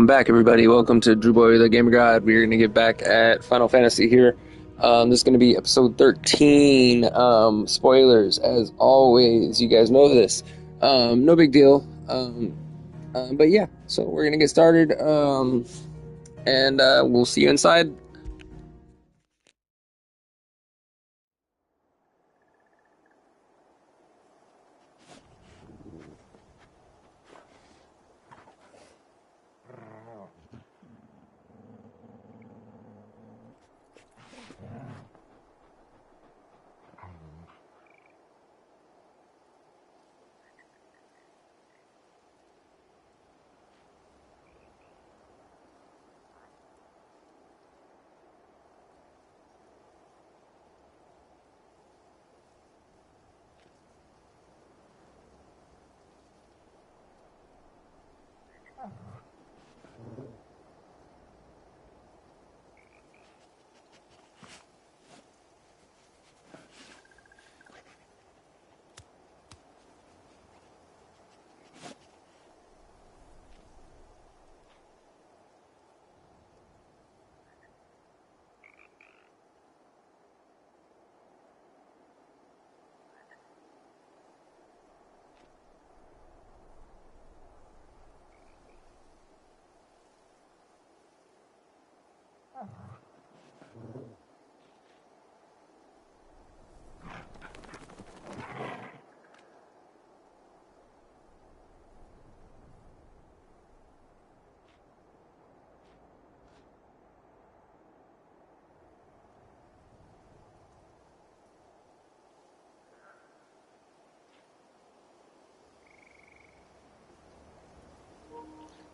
Welcome back, everybody. Welcome to Drew Boy, the Gamer God. We're going to get back at Final Fantasy here. This is going to be episode 13. Spoilers, as always. You guys know this. No big deal. But yeah, so we're going to get started. And we'll see you inside.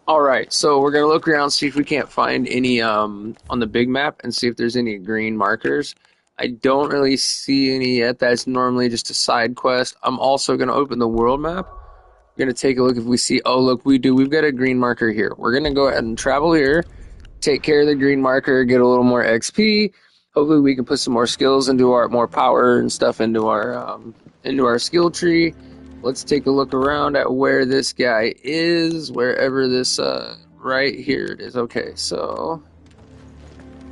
Alright, so we're going to look around, see if we can't find any on the big map, and see if there's any green markers. I don't really see any yet. That's normally just a side quest. I'm also going to open the world map. We're going to take a look if we see, oh look, we do. We've got a green marker here. We're going to go ahead and travel here, take care of the green marker, get a little more XP. Hopefully we can put some more skills into our, more power and stuff into our skill tree. Let's take a look around at where this guy is, wherever this, right here it is. Okay, so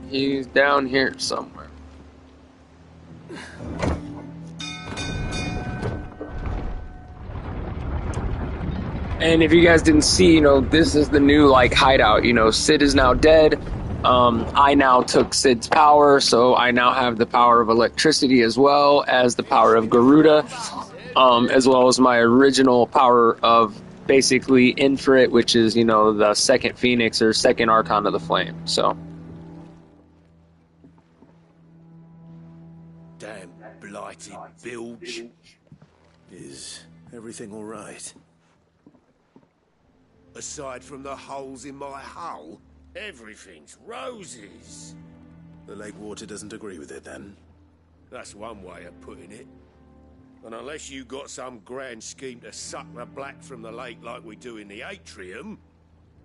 he's down here somewhere. And if you guys didn't see, this is the new, hideout. Sid is now dead. I now took Sid's power, so I now have the power of electricity as well as the power of Garuda. As well as my original power of basically Infrit, which is, the second Phoenix or second Archon of the Flame. So. Damn blighted bilge. Is everything all right? Aside from the holes in my hull, everything's roses. The lake water doesn't agree with it, then? That's one way of putting it. And unless you got some grand scheme to suck the black from the lake like we do in the atrium,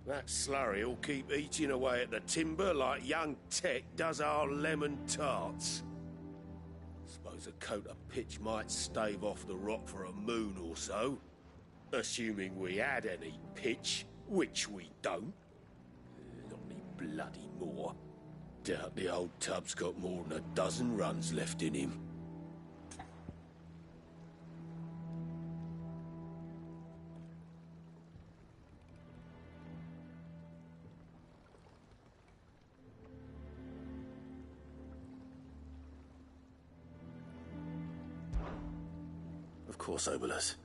that slurry will keep eating away at the timber like young Tech does our lemon tarts. Suppose a coat of pitch might stave off the rot for a moon or so. Assuming we had any pitch, which we don't. Not any bloody more. Doubt the old tub's got more than a dozen runs left in him. Of course, Obolus.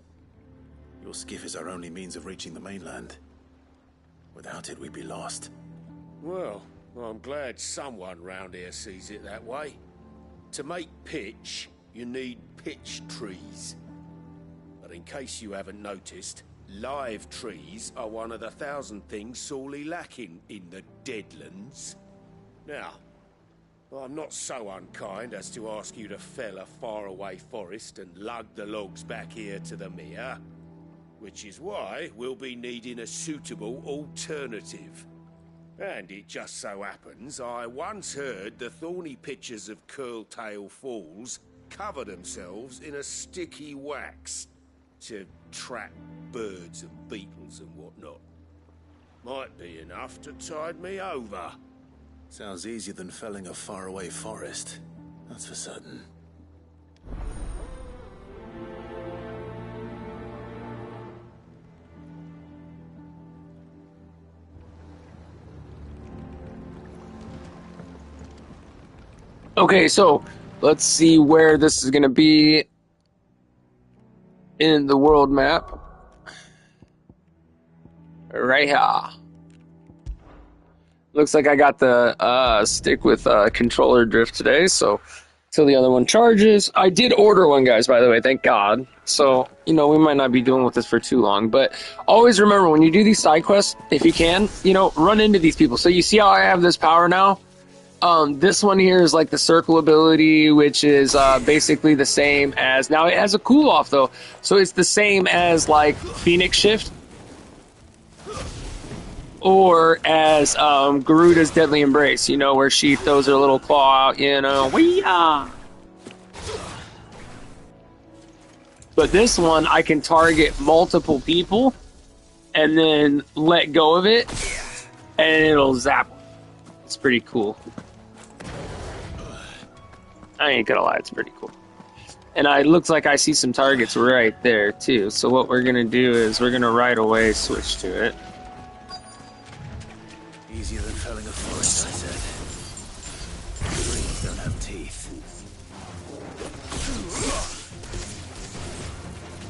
Your skiff is our only means of reaching the mainland. Without it, we'd be lost. Well, I'm glad someone round here sees it that way. To make pitch, you need pitch trees. But in case you haven't noticed, live trees are one of the 1,000 things sorely lacking in the Deadlands. Now, I'm not so unkind as to ask you to fell a faraway forest and lug the logs back here to the mere. Which is why we'll be needing a suitable alternative. And it just so happens I once heard the thorny pitchers of Curltail Falls cover themselves in a sticky wax to trap birds and beetles and whatnot. Might be enough to tide me over. Sounds easier than felling a faraway forest. That's for certain. Okay, so let's see where this is going to be in the world map. Right here. Looks like I got the stick with controller drift today, so till the other one charges. I did order one, guys, by the way, thank God. So, you know, we might not be dealing with this for too long, but always remember when you do these side quests, if you can, you know, run into these people. So you see how I have this power now? This one here is like the circle ability, which is basically the same as... Now, it has a cool-off, though, so it's the same as, like, Phoenix Shift, or as Garuda's Deadly Embrace, you know, where she throws her little claw out, you know, wee-ah! But this one, I can target multiple people, and then let go of it, and it'll zap them. It's pretty cool. I ain't gonna lie, it's pretty cool. And it looks like I see some targets right there, too. So what we're gonna do is we're gonna right away switch to it. Easier than felling a forest, I said. Trees don't have teeth.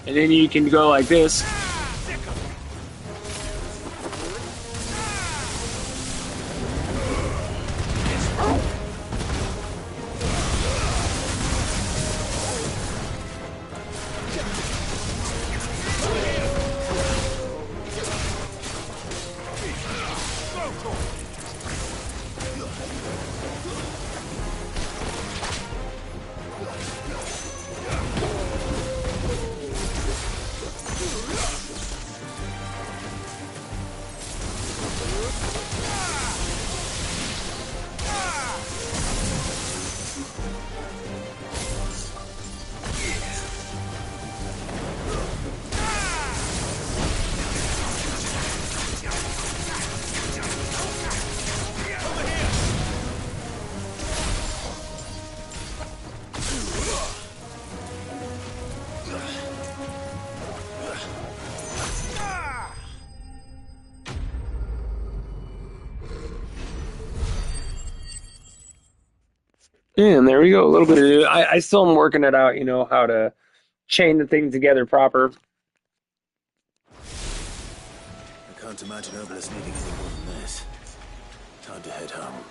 And then you can go like this. And there we go, a little bit of... I still am working it out, you know, how to chain the thing together proper. I can't imagine Obelus needing any more than this. Time to head home.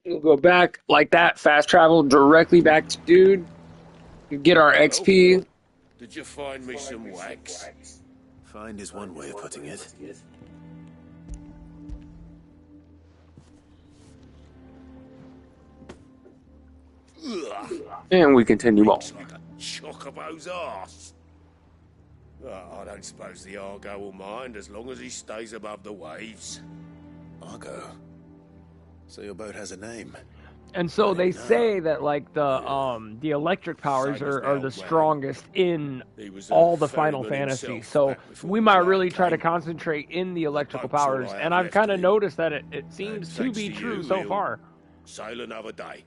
We'll go back like that, fast travel directly back to Dude, get our XP. Did you find me some wax? Find is one way of putting it. And we continue on. Looks like a chocobo's arse. I don't suppose the Argo will mind as long as he stays above the waves. Argo. So your boat has a name. And so they say that like the electric powers are the strongest in all the Final Fantasy. So we might really try to concentrate in the electrical powers. And I've kind of noticed that it seems to be true so far. Sail another day.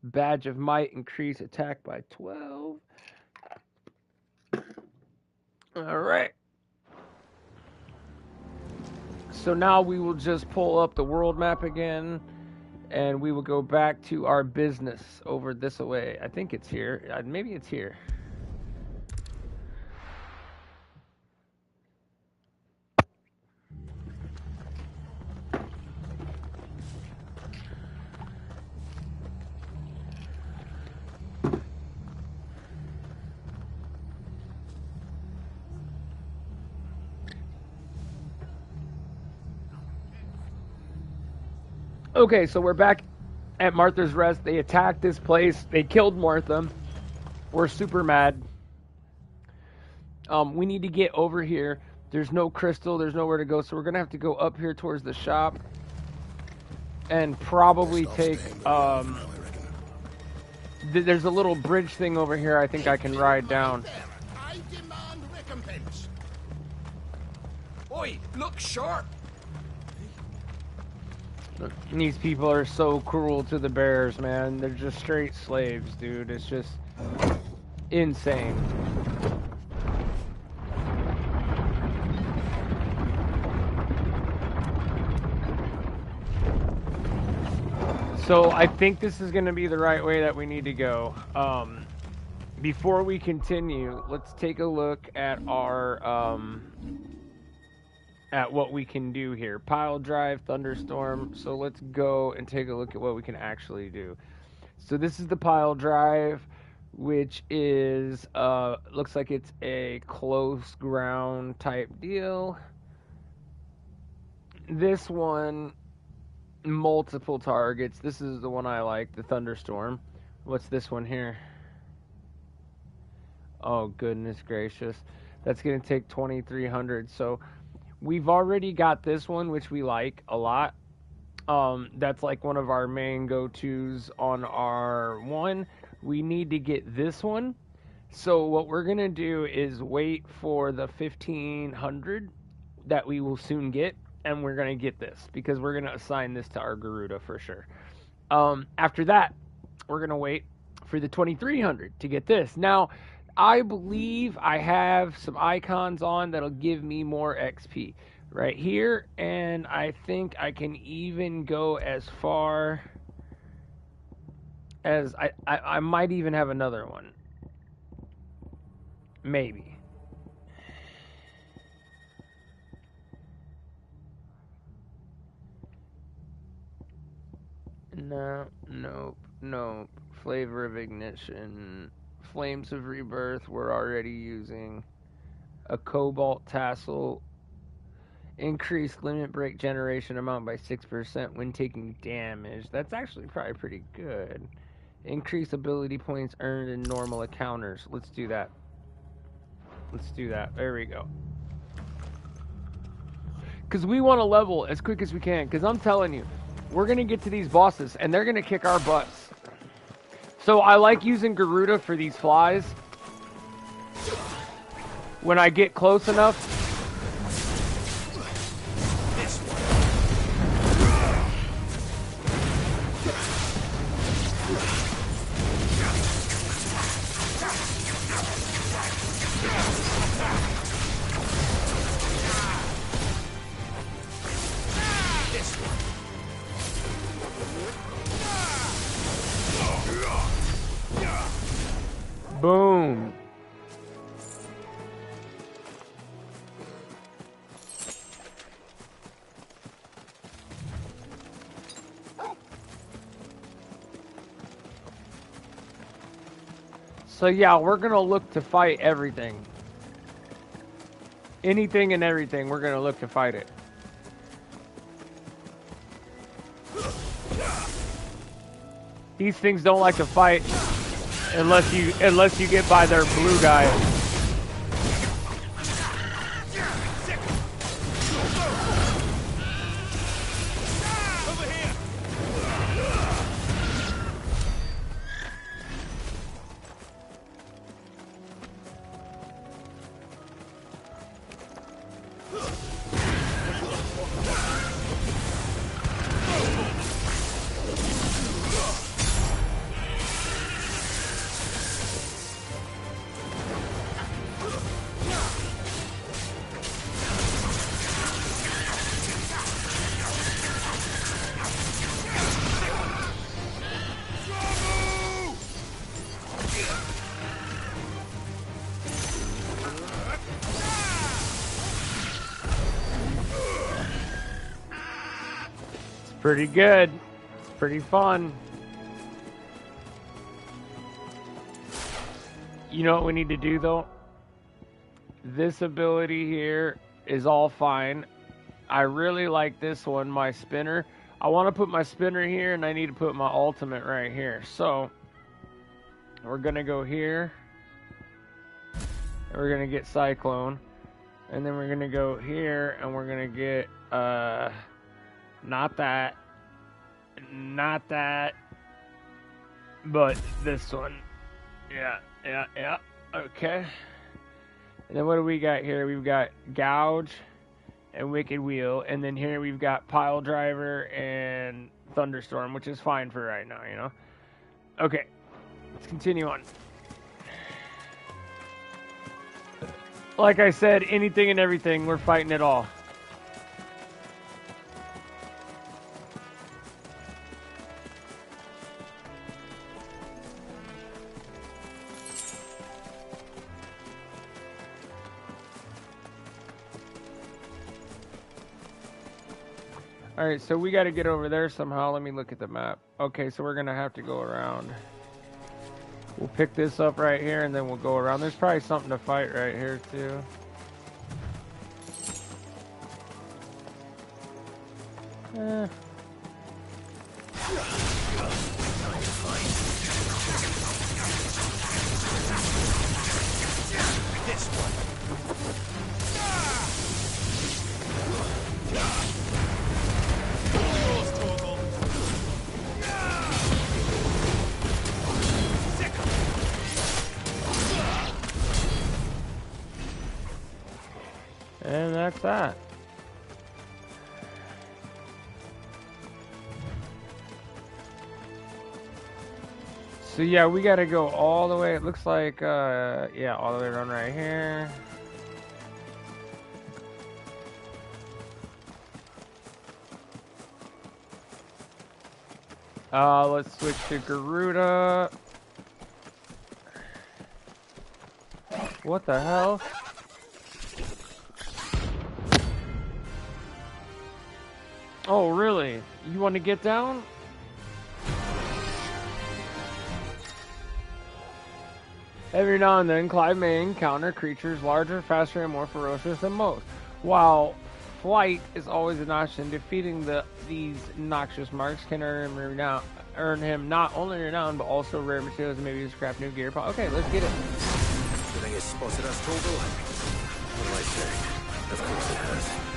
Badge of Might, increase attack by 12. All right. So now we will just pull up the world map again, and we will go back to our business over this way. I think it's here. Maybe it's here. Okay, so we're back at Martha's Rest. They attacked this place. They killed Martha. We're super mad. We need to get over here. There's no crystal. There's nowhere to go. So we're going to have to go up here towards the shop. And probably take... there's a little bridge thing over here I think I can ride down. I demand recompense. Oi, look sharp. Look, these people are so cruel to the bears, man. They're just straight slaves, dude. It's just insane. So I think this is going to be the right way that we need to go. Before we continue, let's take a look at our at what we can do here. Pile drive, thunderstorm. So let's go and take a look at what we can actually do. So this is the pile drive, which is looks like it's a close ground type deal. This one, multiple targets. This is the one I like, the thunderstorm. What's this one here? Oh goodness gracious, that's gonna take 2,300. So we've already got this one, which we like a lot. That's like one of our main go-tos on our one. We need to get this one. So what we're gonna do is wait for the 1,500 that we will soon get, and we're gonna get this because we're gonna assign this to our Garuda for sure. After that, we're gonna wait for the 2,300 to get this. Now, I believe I have some icons on that'll give me more XP right here, and I think I can even go as far as I might even have another one. Maybe. No, nope. Flavor of ignition. Flames of rebirth we're already using. A cobalt tassel. Increase limit break generation amount by 6% when taking damage. That's actually probably pretty good. Increase ability points earned in normal encounters. Let's do that. There we go. Because we want to level as quick as we can. Because I'm telling you, we're going to get to these bosses and they're going to kick our butts. So I like using Garuda for these flies. When I get close enough. Boom. So yeah, we're gonna look to fight everything. Anything and everything, we're gonna look to fight it. These things don't like to fight unless you get by their blue guy. Pretty good. It's pretty fun. You know what we need to do though? This ability here is all fine. I really like this one, my spinner. I want to put my spinner here, and I need to put my ultimate right here. So we're gonna go here. And we're gonna get Cyclone, and then we're gonna go here, and we're gonna get not that, but this one. Yeah. Okay. And then what do we got here? We've got Gouge and Wicked Wheel, and then here we've got Pile Driver and Thunderstorm, which is fine for right now, you know. Okay, let's continue on. Like I said, anything and everything, we're fighting it all. Alright, so we got to get over there somehow. Let me look at the map. Okay, so we're going to have to go around. We'll pick this up right here, and then we'll go around. There's probably something to fight right here, too. And that's that. So yeah, we gotta go all the way. It looks like, yeah, all the way around right here. Let's switch to Garuda. What the hell? Oh, really? You want to get down? Every now and then, Clive may encounter creatures larger, faster, and more ferocious than most. While flight is always an option, defeating these noxious marks can earn him not only renown, but also rare materials and maybe scrap new gear. Okay, let's get it. You think it's spotted us, Torgal? What do I say? Of course it has.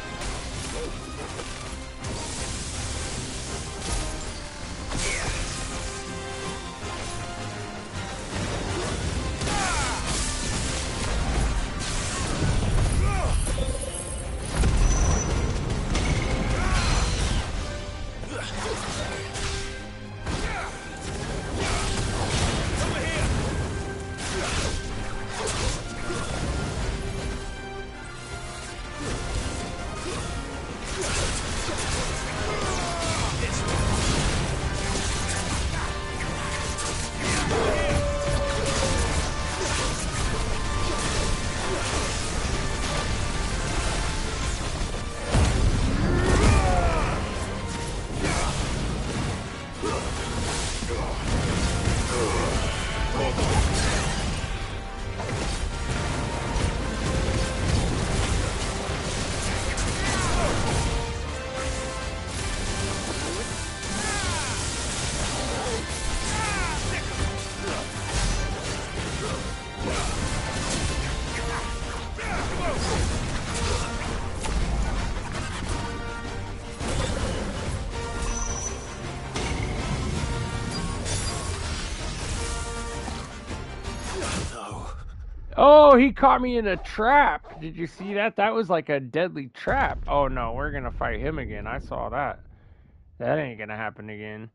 Oh, he caught me in a trap. Did you see that? That was like a deadly trap. Oh no, we're gonna fight him again. I saw that. That ain't gonna happen again.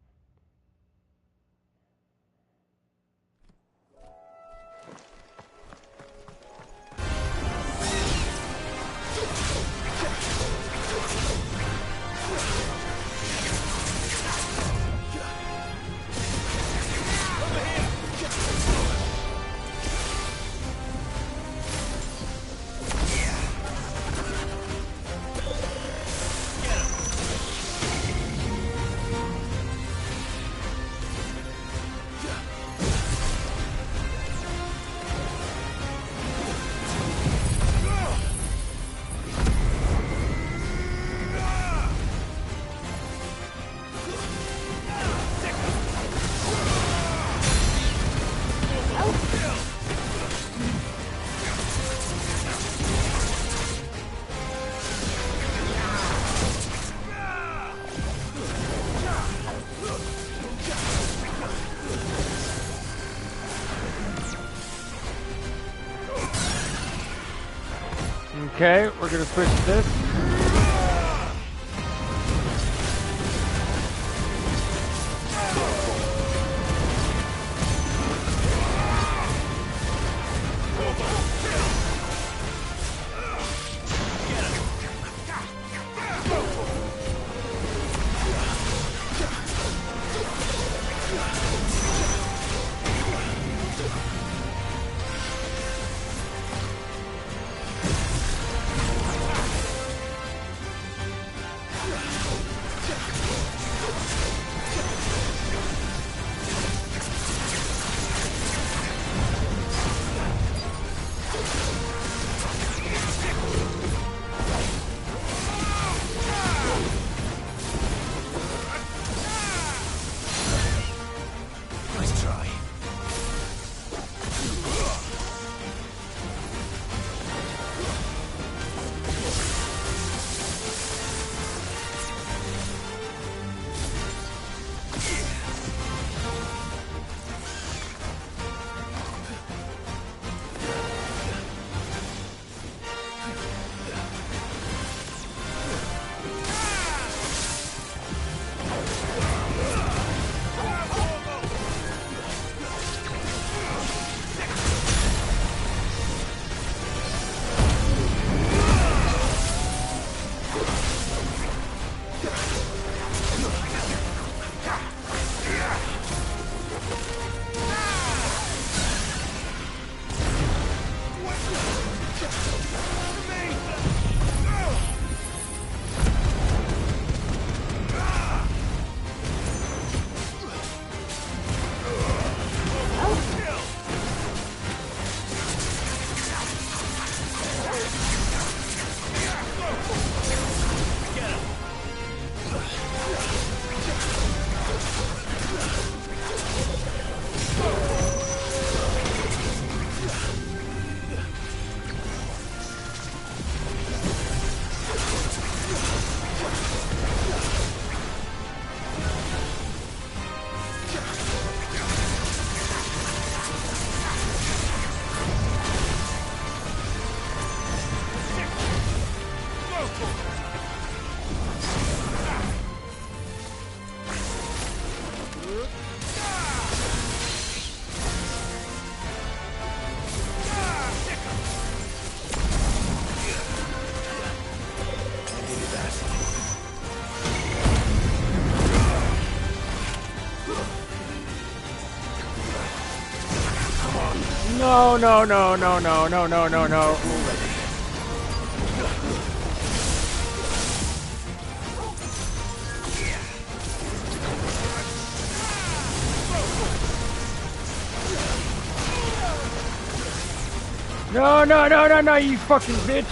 Okay, we're gonna switch this. No, no, no, no, no, no, no, no, no. No, no, no, no, no, you fucking bitch.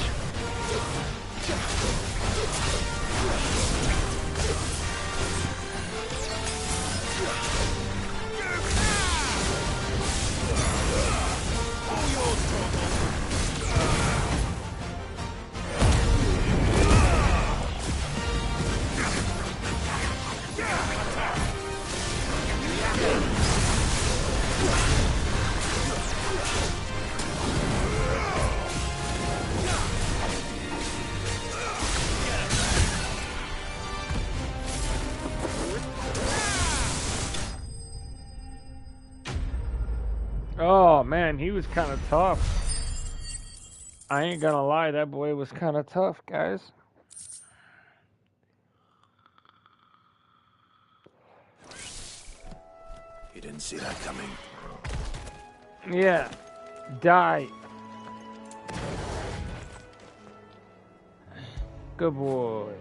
Oh man, he was kind of tough. I ain't gonna lie, that boy was kind of tough, guys. You didn't see that coming. Yeah, die. Good boy.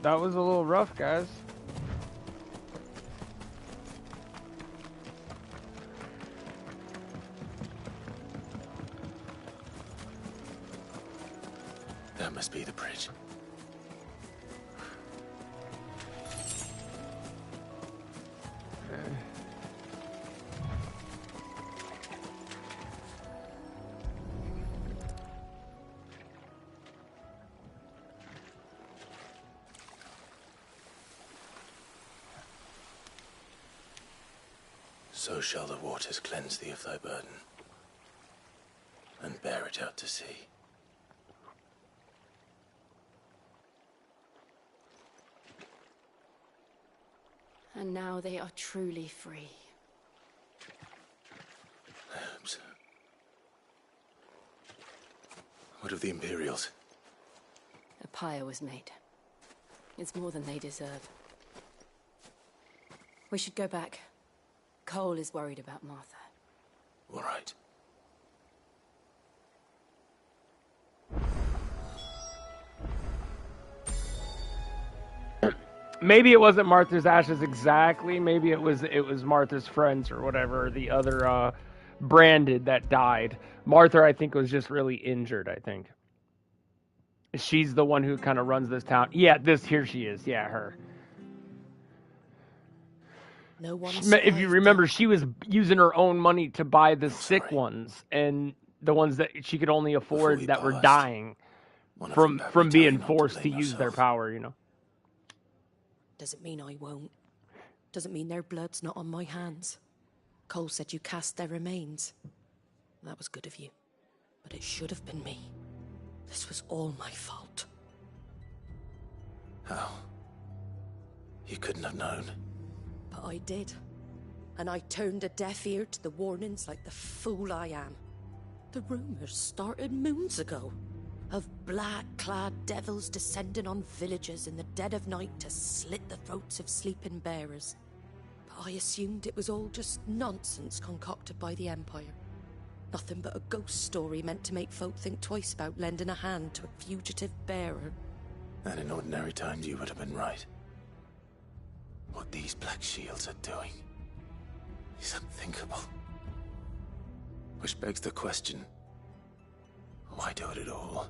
That was a little rough, guys. That must be the bridge. So shall the waters cleanse thee of thy burden, and bear it out to sea. And now they are truly free. I hope so. What of the Imperials? A pyre was made. It's more than they deserve. We should go back. Cole is worried about Martha. All right. Maybe it wasn't Martha's ashes exactly. Maybe it was Martha's friends or whatever. The other branded that died. Martha, I think, was just really injured. I think she's the one who kind of runs this town. Yeah, here she is. Yeah, her. No one If you remember, she was using her own money to buy the sick ones and the ones that she could only afford that were dying from being forced to use their power. You know. Doesn't mean I won't. Doesn't mean their blood's not on my hands. Cole said you cast their remains. That was good of you. But it should have been me. This was all my fault. How? You couldn't have known. But I did. And I turned a deaf ear to the warnings like the fool I am. The rumors started moons ago. Of black-clad devils descending on villages in the dead of night to slit the throats of sleeping bearers. But I assumed it was all just nonsense concocted by the Empire. Nothing but a ghost story meant to make folk think twice about lending a hand to a fugitive bearer. And in ordinary times you would have been right. What these Black Shields are doing is unthinkable. Which begs the question, why do it at all?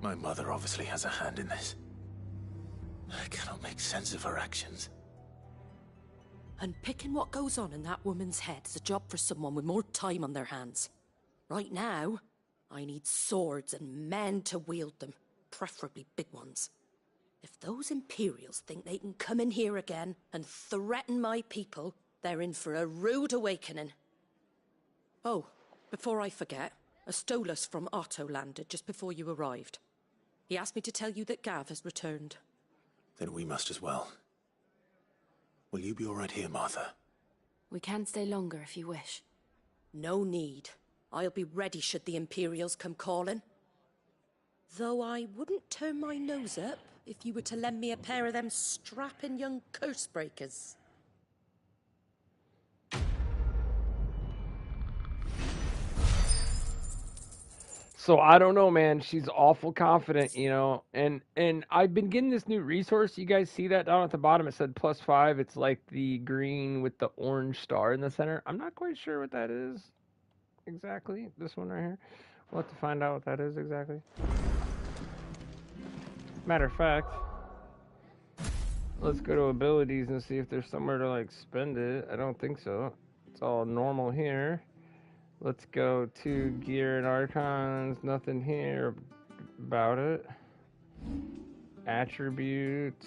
My mother obviously has a hand in this. I cannot make sense of her actions. And picking what goes on in that woman's head is a job for someone with more time on their hands. Right now, I need swords and men to wield them, preferably big ones. If those Imperials think they can come in here again and threaten my people, they're in for a rude awakening. Oh, before I forget, a Stolas from Otto landed just before you arrived. He asked me to tell you that Gav has returned. Then we must as well. Will you be all right here, Martha? We can stay longer if you wish. No need. I'll be ready should the Imperials come calling. Though I wouldn't turn my nose up if you were to lend me a pair of them strapping young curse breakers. So I don't know, man. She's awful confident, you know. And I've been getting this new resource. You guys see that down at the bottom? It said +5. It's like the green with the orange star in the center. I'm not quite sure what that is exactly. This one right here. We'll have to find out what that is exactly. Matter of fact, let's go to abilities and see if there's somewhere to like spend it. I don't think so. It's all normal here. Let's go to gear and archons. Nothing here about it. Attributes.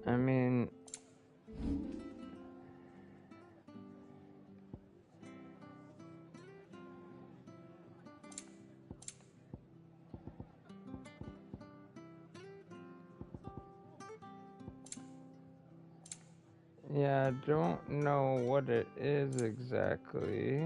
I mean, yeah, I don't know what it is exactly.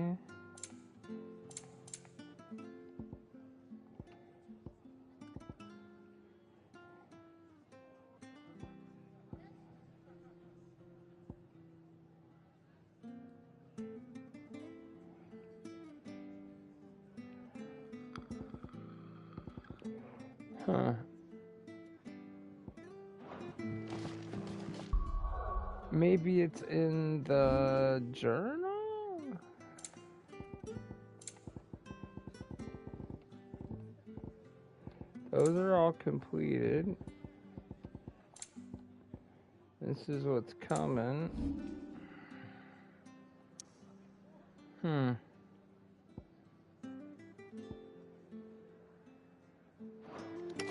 Huh. Maybe it's in the journal? Those are all completed. This is what's coming.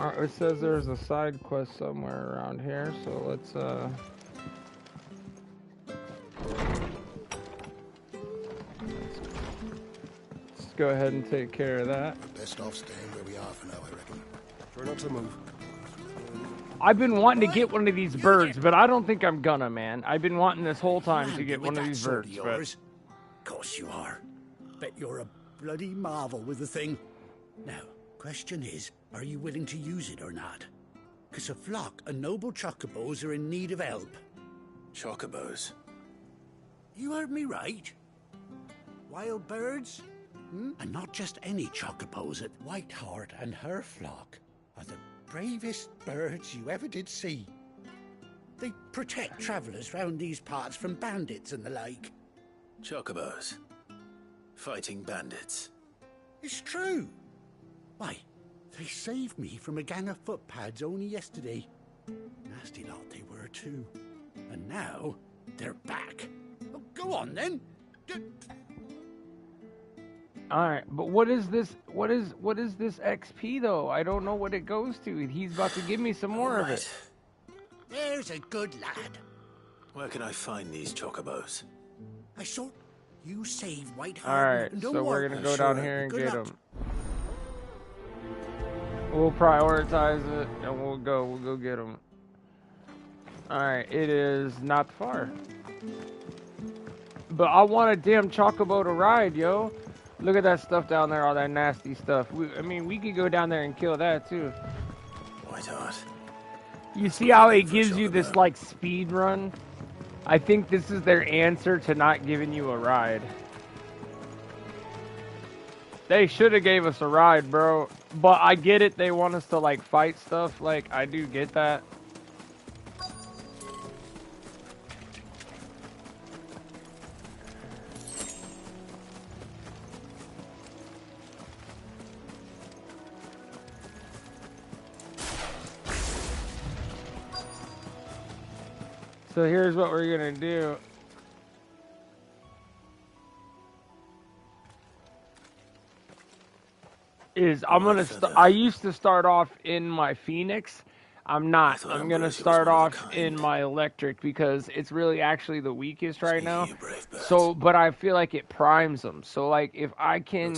Alright, it says there's a side quest somewhere around here, so let's go ahead and take care of that. We're best off staying where we are for now, I reckon. Try not to move. I've been wanting to get one of these birds, but I don't think I'm gonna, man. I've been wanting this whole time to get one of these birds. Of course you are. Bet you're a bloody marvel with the thing. Now, question is, are you willing to use it or not? Because a flock of noble chocobos are in need of help. Chocobos? You heard me right. Wild birds? And not just any chocobos. Whiteheart and her flock are the bravest birds you ever did see. They protect travelers round these parts from bandits and the like. Chocobos? Fighting bandits? It's true. Why, they saved me from a gang of footpads only yesterday. Nasty lot they were too. And now, they're back. Oh, go on then. Alright, but what is this? What is this XP though? I don't know what it goes to. He's about to give me some more of it. There's a good lad. Where can I find these chocobos? I saw you save Whiteheart. Alright, so we're gonna go down here and get them. We'll prioritize it and we'll go get them. Alright, it is not far. But I want a damn chocobo to ride, yo. Look at that stuff down there, all that nasty stuff. I mean, we could go down there and kill that too. Whiteheart. You see how it gives you this like speed run? I think this is their answer to not giving you a ride. They should have gave us a ride, bro. But I get it, they want us to like fight stuff. Like, I do get that. So here's what we're gonna do. I used to start off in my Phoenix. I'm not. I'm gonna start off in my Electric because it's really actually the weakest right now. So, but I feel like it primes them. So like if I can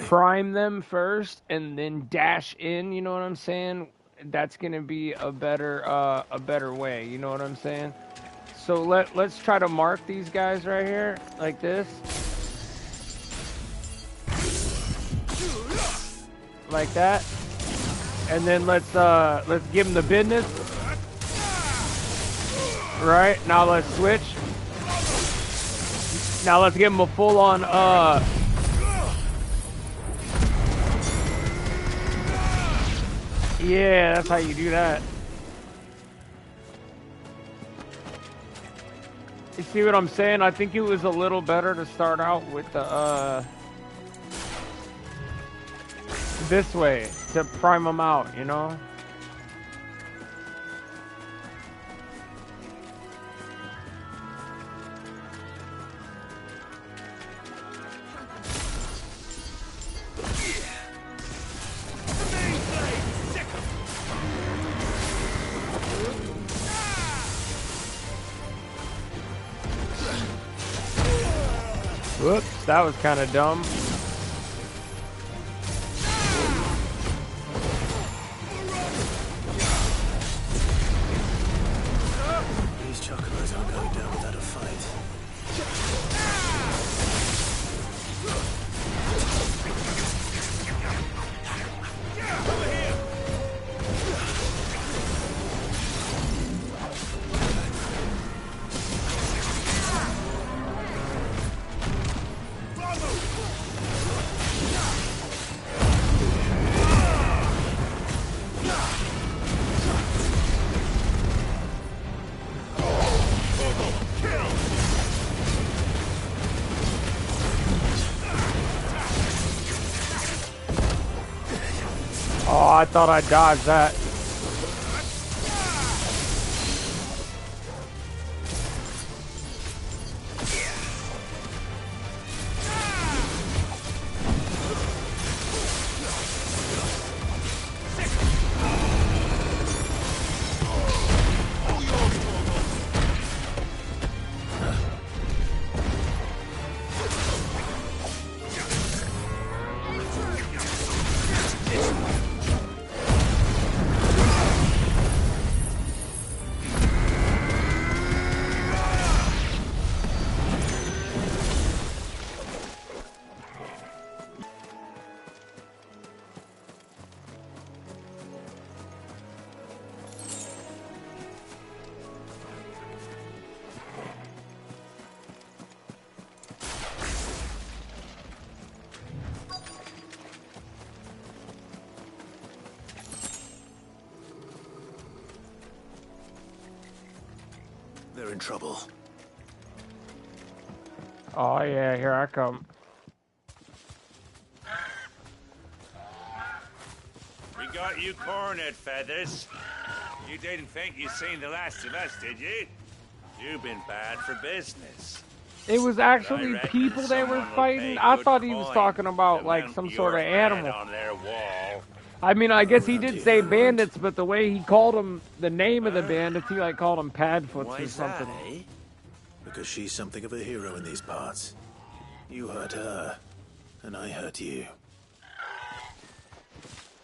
prime them first and then dash in, you know what I'm saying? That's gonna be a better way, you know what I'm saying? So let's try to mark these guys right here like this, like that, and then let's give them the business. Right now, let's switch. Now let's give them a full on Yeah, that's how you do that. You see what I'm saying? I think it was a little better to start out with the, this way, to prime them out, you know? Whoops, that was kind of dumb. These chocobos aren't going down without a fight. Oh, I thought I dodged that. in trouble. Oh yeah, here I come. We got you cornered, Feathers. You didn't think you'd seen the last of us, did you? You've been bad for business. It was actually people they were fighting. I thought he was talking about like some sort of animal. On their wall. I mean, I guess he did say bandits, but the way he called them, the name of the bandits, he like called them Padfoots or something. That, eh? Because she's something of a hero in these parts. You hurt her, and I hurt you.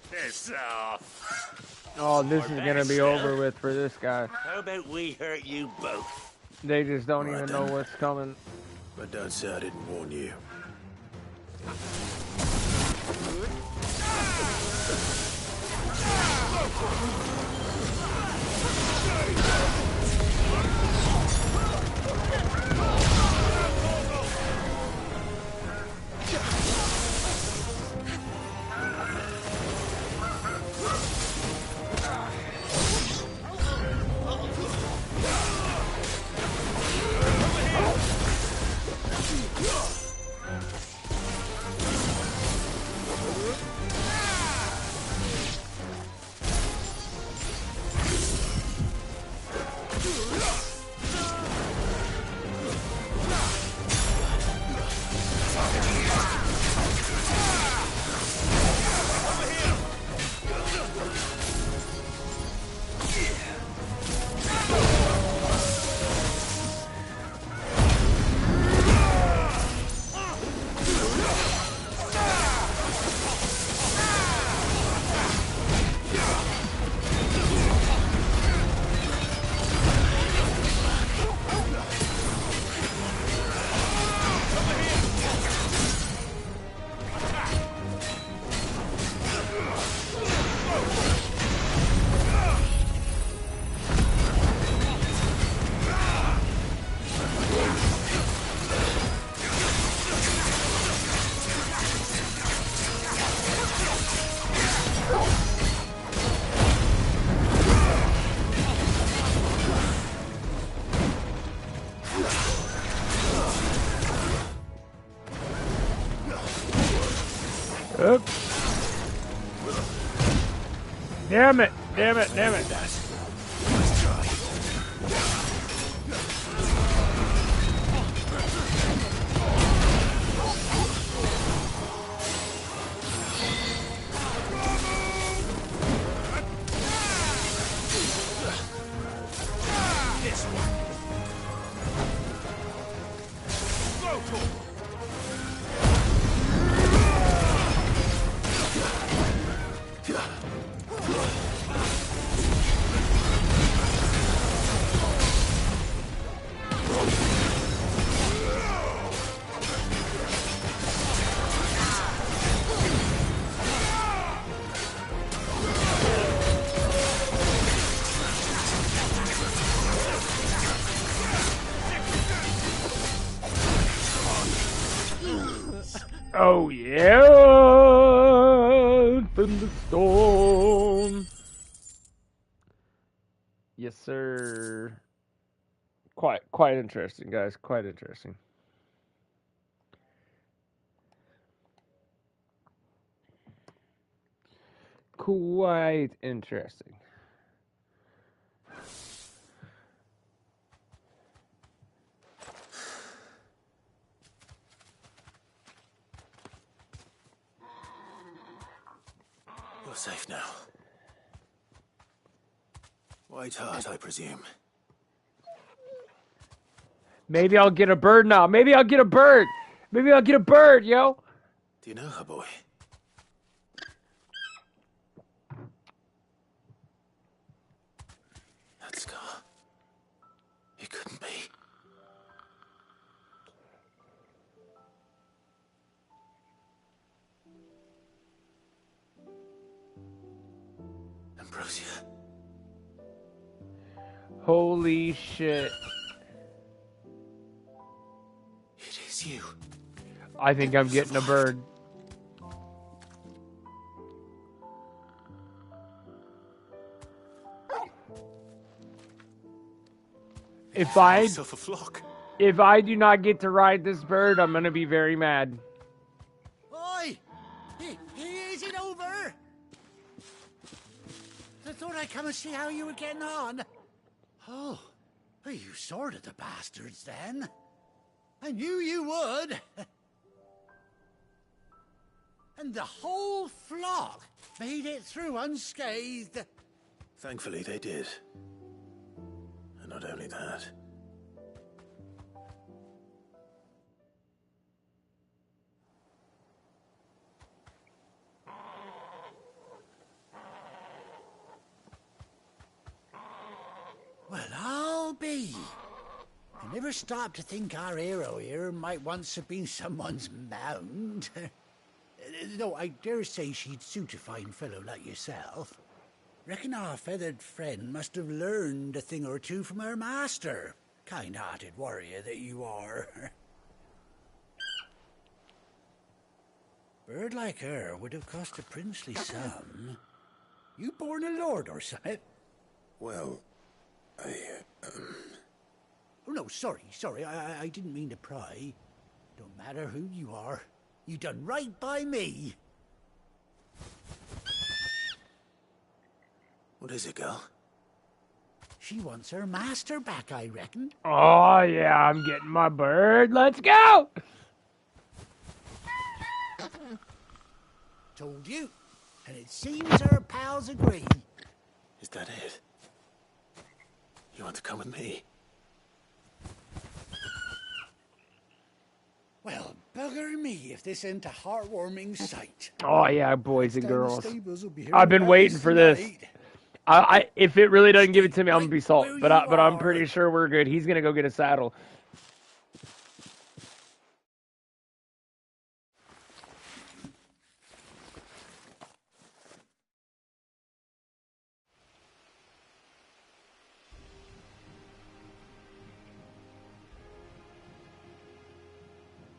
Piss off. Oh, this is gonna be over with for this guy. How about we hurt you both? They just don't All right, even know then. what's coming. But don't say I didn't warn you. Oops. Damn it, damn it, damn it. Let's try. Oh yeah, thunderstorm. Yes, sir. Quite interesting, guys. Quite interesting. Quite interesting. You're safe now. White Hart, I presume. Maybe I'll get a bird now. Maybe I'll get a bird. Maybe I'll get a bird, yo. Do you know her, boy? That scar. It couldn't be. Ambrosia. Holy shit. It is you. I think I'm getting a bird. If I Yourself a flock. if I do not get to ride this bird, I'm gonna be very mad. Oi! Is it over? I thought I'd come and see how you were getting on. Oh, well, you sorted the bastards then. I knew you would. And the whole flock made it through unscathed. Thankfully, they did. And not only that. Well, I'll be. I never stopped to think our hero here might once have been someone's mount. Though I dare say she'd suit a fine fellow like yourself. Reckon our feathered friend must have learned a thing or two from her master. Kind-hearted warrior that you are. Bird like her would have cost a princely sum. You born a lord or something? Well, Oh, no, sorry. I didn't mean to pry. Don't matter who you are. You done right by me. what is it, girl? She wants her master back, I reckon. Oh yeah, I'm getting my bird. Let's go. Told you. And it seems her pals agree. Is that it? You want to come with me? Well, bugger me if this ain't a heartwarming sight. Oh yeah, boys and Down the girls. stables will be hearing I've been about waiting for this. tonight. I if it really doesn't give it to me, I'm gonna be salt. Where But you I'm are. pretty sure we're good. He's gonna go get a saddle.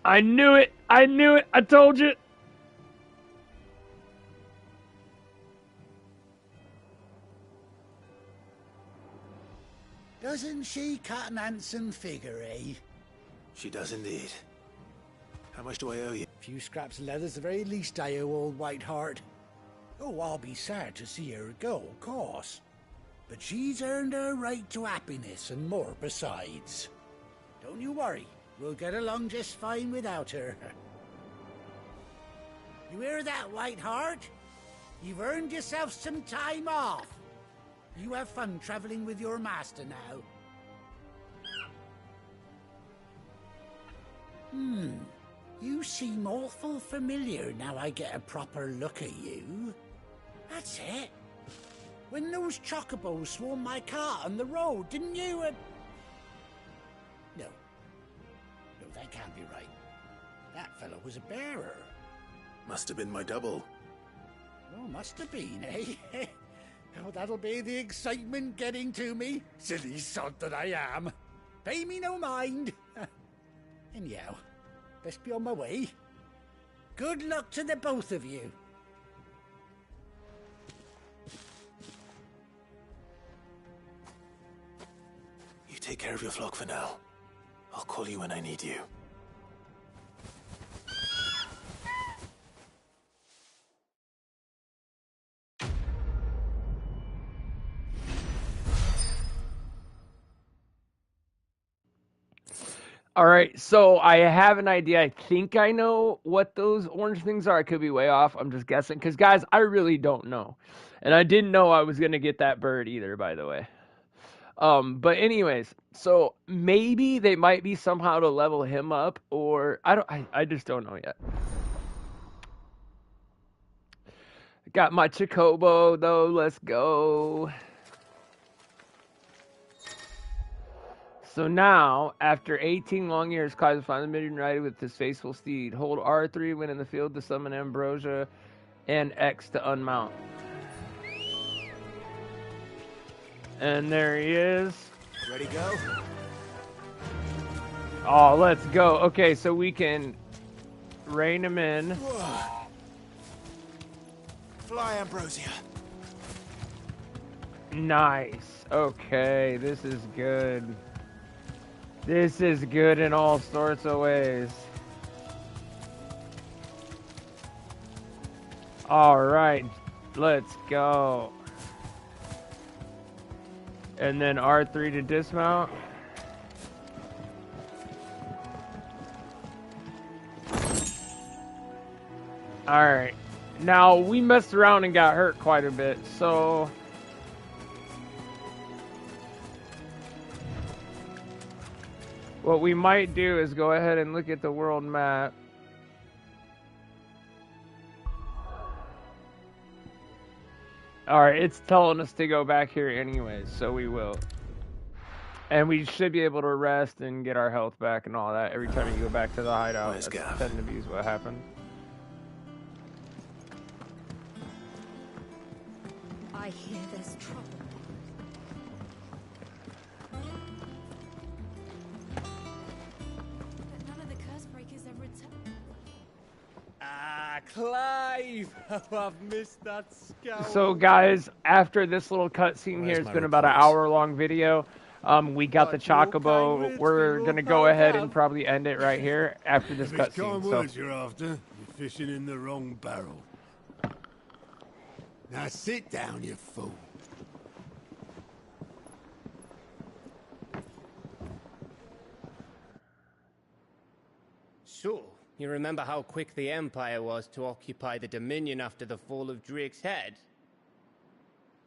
I knew it. I knew it. I told you. Doesn't she cut an handsome figure, eh? She does indeed. How much do I owe you? A few scraps of leather's the very least I owe old Whiteheart. Oh, I'll be sad to see her go, of course. But she's earned her right to happiness and more besides. Don't you worry. We'll get along just fine without her. You hear that, Whiteheart? You've earned yourself some time off. You have fun traveling with your master now. You seem awful familiar now I get a proper look at you. That's it. When those chocobos swarmed my cart on the road, didn't you? No. No, that can't be right. That fellow was a bearer. Must have been my double. Oh, must have been, eh? Oh, that'll be the excitement getting to me. Silly sod that I am. Pay me no mind. Anyhow, best be on my way. Good luck to the both of you. You take care of your flock for now. I'll call you when I need you. All right, so I have an idea. I think I know what those orange things are. I could be way off. I'm just guessing. Because, guys, I really don't know. And I didn't know I was going to get that bird either, by the way. But anyways, so maybe they might be somehow to level him up, or I just don't know yet. Got my Chocobo, though. Let's go. So now, after 18 long years, Clive finally made him ride with his faithful steed. Hold R3 when in the field to summon Ambrosia, and X to unmount. And there he is. Ready, go? Oh, let's go. Okay, so we can rein him in. Fly, Ambrosia. Nice. Okay, this is good. This is good in all sorts of ways. Alright, let's go. And then R3 to dismount. Alright. Now, we messed around and got hurt quite a bit, so... what we might do is go ahead and look at the world map. Alright, it's telling us to go back here anyways, so we will. And we should be able to rest and get our health back and all that every time you go back to the hideout. Where's That's Gav? tend to be what happened. I hear there's trouble. But none of the curse breakers ever returned. Ah, Clive! Oh, I've missed that scout. So guys, after this little cutscene here, it's been about an hour-long video. We got the Chocobo. We're gonna go ahead and probably end it right here after this cutscene. So you're after, you're fishing in the wrong barrel. Now sit down, you fool. So, you remember how quick the Empire was to occupy the Dominion after the fall of Drake's head?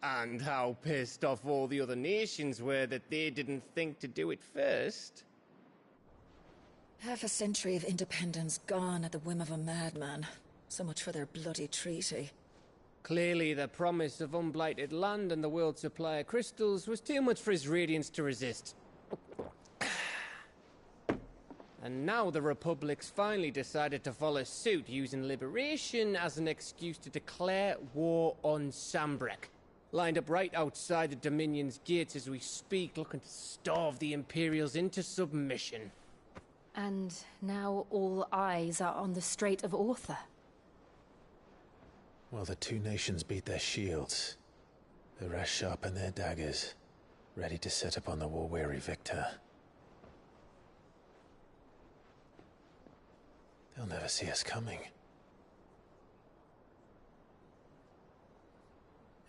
And how pissed off all the other nations were that they didn't think to do it first? Half a century of independence gone at the whim of a madman. So much for their bloody treaty. Clearly, the promise of unblighted land and the world's supply of crystals was too much for his radiance to resist. And now the Republic's finally decided to follow suit, using liberation as an excuse to declare war on Sambrek. Lined up right outside the Dominion's gates as we speak, looking to starve the Imperials into submission. And now all eyes are on the Strait of Author. While the two nations beat their shields, the rest sharpen their daggers, ready to set upon the war-weary victor. They'll never see us coming.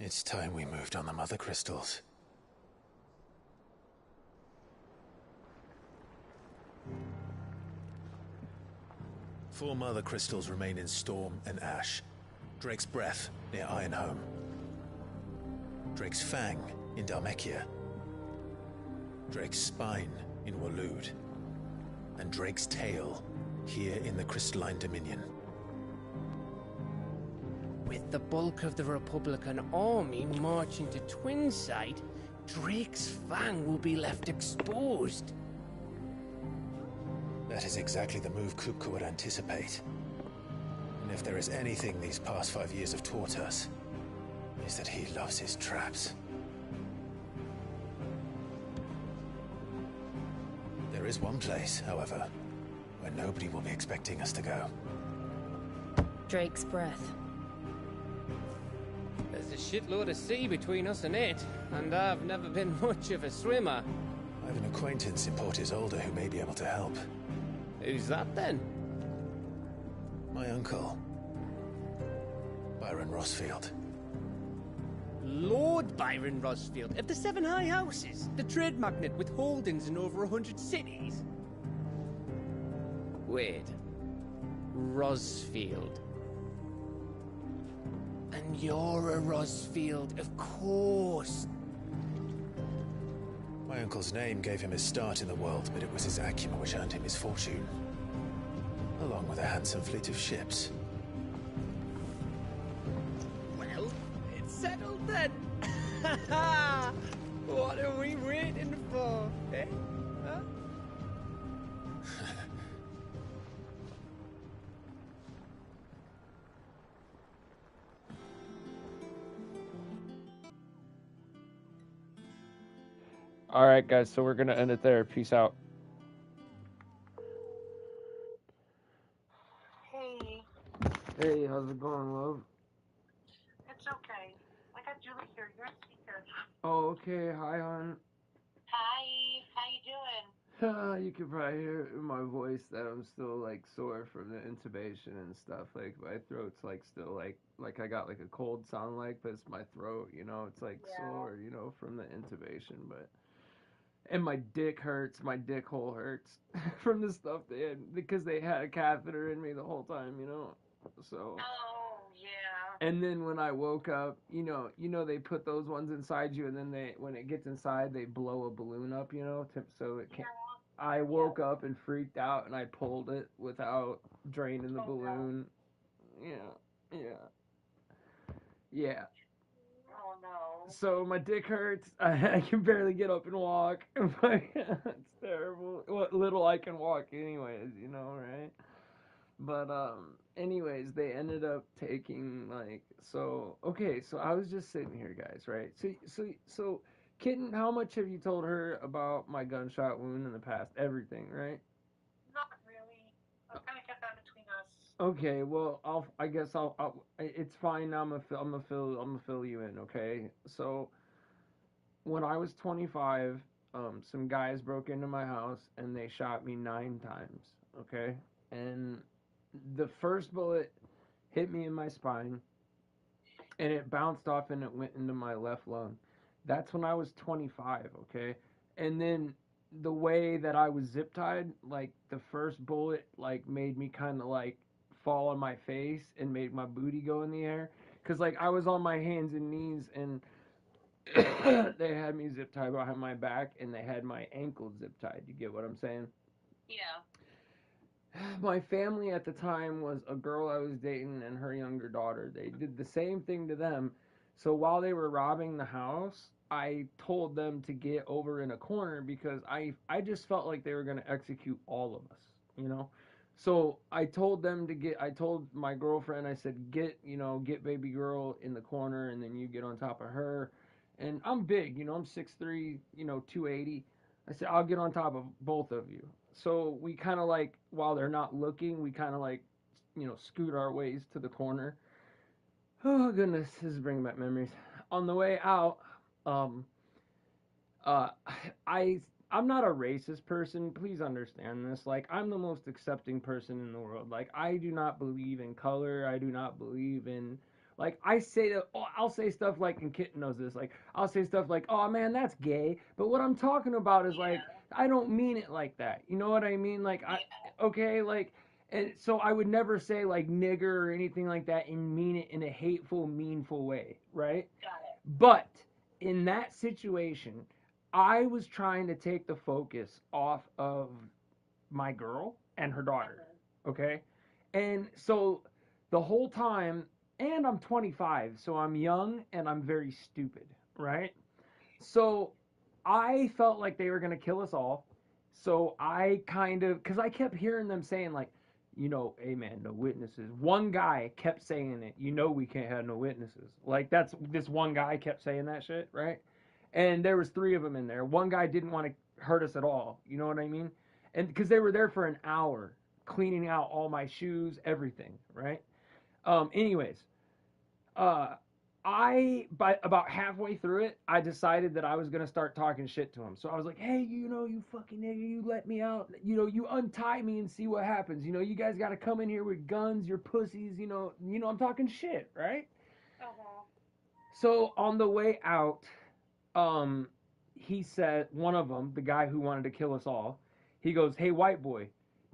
It's time we moved on the Mother Crystals. Four Mother Crystals remain in Storm and Ash. Drake's Breath near Ironhome. Drake's Fang in Dhalmekia. Drake's Spine in Waloed. And Drake's Tail here in the Crystalline Dominion. With the bulk of the Republican army marching to Twinside, Drake's Fang will be left exposed. That is exactly the move Kupka would anticipate. And if there is anything these past 5 years have taught us, is that he loves his traps. There is one place, however, where nobody will be expecting us to go. Drake's Breath. There's a shitload of sea between us and it, and I've never been much of a swimmer. I have an acquaintance in Port Isolde who may be able to help. Who's that then? My uncle, Byron Rossfield. Lord Byron Rossfield of the Seven High Houses, the trade magnate with holdings in over 100 cities. Wait, Rossfield. And you're a Rossfield, of course. My uncle's name gave him his start in the world, but it was his acumen which earned him his fortune. Along with a handsome fleet of ships. Well, it's settled then. What are we waiting for, eh? Huh? alright guys, so we're gonna end it there. Peace out. Hey, Hey, how's it going, love? it's okay. I got Julie here. You're on speaker. Oh, okay. Hi, hon. Hi, how you doing? You can probably hear in my voice that I'm still like sore from the intubation and stuff. Like my throat's like still like I got like a cold sound like, but it's my throat. It's like sore. From the intubation. But and my dick hurts. My dick hole hurts from the stuff they had because they had a catheter in me the whole time. So. Oh, yeah. And then when I woke up, they put those ones inside you, and then when it gets inside, they blow a balloon up, so it can't. I woke up and freaked out, and I pulled it without draining the balloon. Yeah, yeah, yeah. Oh, no. So my dick hurts. I can barely get up and walk. It's terrible. What little I can walk, anyways, right? But anyways, they ended up taking okay, so I was just sitting here, guys, right? So Kitten, how much have you told her about my gunshot wound in the past? Everything, right? Not really. I kind of kept that between us. Okay, well, I guess it's fine. I'm gonna fill you in, okay? So when I was 25, some guys broke into my house and they shot me 9 times, okay? And the first bullet hit me in my spine and it bounced off and it went into my left lung. That's when I was 25, okay? And then the way that I was zip tied, like the first bullet like made me kind of like fall on my face and made my booty go in the air cuz like I was on my hands and knees and they had me zip tied behind my back and they had my ankle zip tied. You get what I'm saying? Yeah. My family at the time was a girl I was dating and her younger daughter. They did the same thing to them. So while they were robbing the house, I told them to get over in a corner because I just felt like they were going to execute all of us, you know? So I told my girlfriend, I said, get baby girl in the corner and then you get on top of her. And I'm big, I'm 6'3", 280. I said, I'll get on top of both of you. So we kind of like, while they're not looking, we kind of like, scoot our ways to the corner. Oh goodness, this is bringing back memories. On the way out, um, uh, I I'm not a racist person. Please understand this. Like I'm the most accepting person in the world. Like I do not believe in color. I do not believe in like I say that I'll say stuff like and Kitten knows this. Like I'll say stuff like, "Oh man, that's gay." But what I'm talking about is like I don't mean it like that. You know what I mean? Like I okay, like and so I would never say like nigger or anything like that and mean it in a hateful, meanful way, right? Got it. But in that situation, I was trying to take the focus off of my girl and her daughter. Okay? And so the whole time, and I'm 25, so I'm young and I'm very stupid, right? So I felt like they were going to kill us all. So I kind of, because I kept hearing them saying, like, hey man, no witnesses. One guy kept saying it, we can't have no witnesses. Like, that's this one guy kept saying that shit, right? And there was 3 of them in there. One guy didn't want to hurt us at all. You know what I mean? And because they were there for an hour cleaning out all my shoes, everything, right? Anyways, uh, I by about halfway through it, I decided that I was gonna start talking shit to him. So I was like, "Hey, you fucking nigga, you let me out. You untie me and see what happens. You guys gotta come in here with guns. You're pussies. I'm talking shit, right?" Uh-huh. So on the way out, um, he said one of them, the guy who wanted to kill us all, he goes, "Hey, white boy."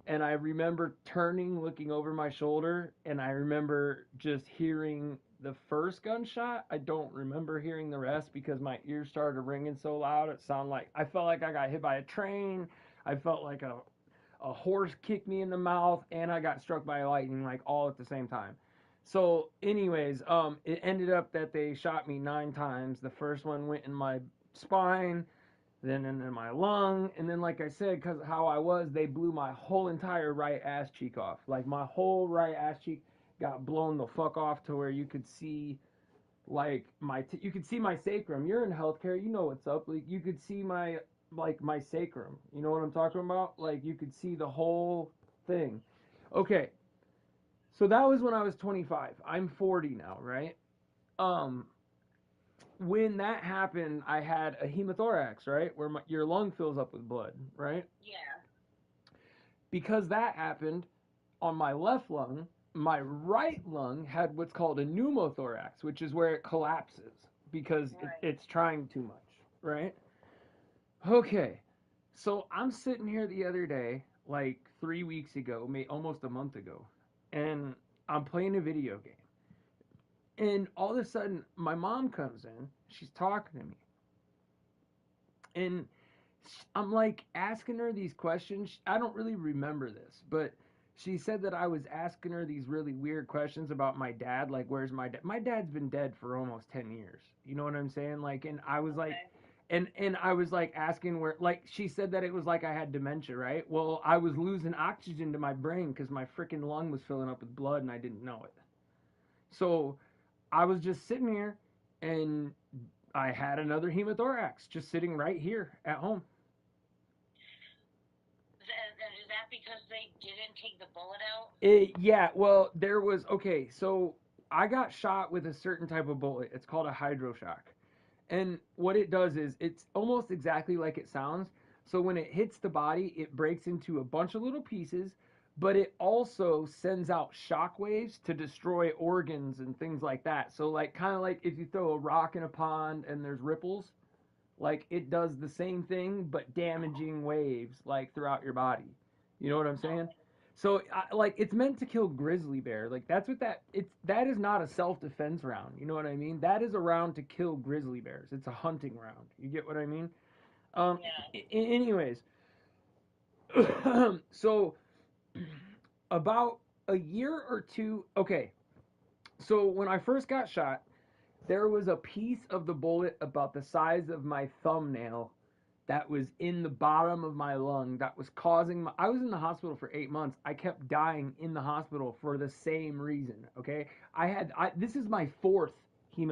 And I remember turning, looking over my shoulder, and I remember just hearing the first gunshot. I don't remember hearing the rest because my ears started ringing so loud. It sounded like I felt like I got hit by a train. I felt like a horse kicked me in the mouth, and I got struck by lightning, like all at the same time. So, anyways, it ended up that they shot me 9 times. The first one went in my spine, then in my lung, and then, like I said, because how I was, they blew my whole entire right ass cheek off. Like my whole right ass cheek got blown the fuck off to where you could see, like you could see my sacrum. You're in healthcare, you know what's up. Like you could see my sacrum. You know what I'm talking about? Like you could see the whole thing. Okay, so that was when I was 25. I'm 40 now, right? Um, when that happened, I had a hemothorax, right, where your lung fills up with blood, right? Yeah. Because that happened on my left lung, my right lung had what's called a pneumothorax, which is where it collapses because it's trying too much, right? Okay, so I'm sitting here the other day, like 3 weeks ago, almost a month ago, and I'm playing a video game. And all of a sudden, my mom comes in, she's talking to me. And I'm like asking her these questions. I don't really remember this, but she said that I was asking her these really weird questions about my dad. Like, where's my dad? My dad's been dead for almost 10 years. You know what I'm saying? Like, and I was like, and I was like asking where, like, she said that it was like I had dementia, right? Well, I was losing oxygen to my brain because my freaking lung was filling up with blood and I didn't know it. So I was just sitting here and I had another hemothorax just sitting right here at home. Is that because they didn't take the bullet out? Yeah, well, there was, okay, so I got shot with a certain type of bullet. It's called a hydroshock. And what it does is it's almost exactly like it sounds. So when it hits the body, it breaks into a bunch of little pieces, but it also sends out shock waves to destroy organs and things like that. So like kind of like if you throw a rock in a pond and there's ripples, like it does the same thing but damaging waves like throughout your body. You know what I'm saying? So like it's meant to kill grizzly bear. Like that's what that is not a self-defense round. You know what I mean? That is a round to kill grizzly bears. It's a hunting round. You get what I mean? Anyways, so about a year or two, okay. So when I first got shot, there was a piece of the bullet about the size of my thumbnail that was in the bottom of my lung that was causing I was in the hospital for 8 months. I kept dying in the hospital for the same reason. Okay, this is my fourth